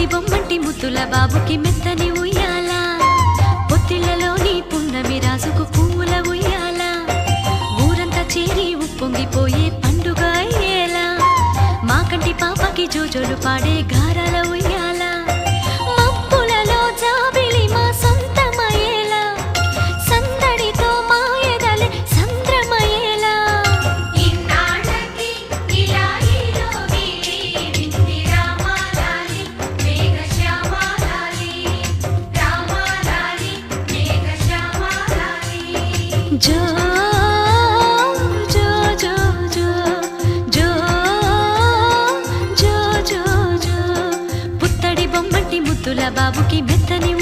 పుత్తడి బొమ్మంటి ముద్దుల బాబుకి మెత్తని ఉయ్యాల పొత్తిళ్లలోని పున్నమి రాజుకు పువ్వుల ఉయ్యాల ఊరంతా చేరి ఉప్పొంగిపోయే పండుగ అయ్యేలా మా కంటి పాపకి జోజోలు పాడే గారాల ఉయ్యాల మబ్బులలో జాబిలి మా సొంతమయ్యేలా సందడితో మా ఎదలే సంద్రమయ్యేలా ఇన్నాళ్ళకి ఇలా ఈలోని వింది రామాలాలి మేఘశ్యామాలాలి రామాలాలి మేఘశ్యామాలాలి జో జో జో జో జో జో జో జో పుత్తడి బొమ్మంటి ముద్దుల బాబుకి మెత్తని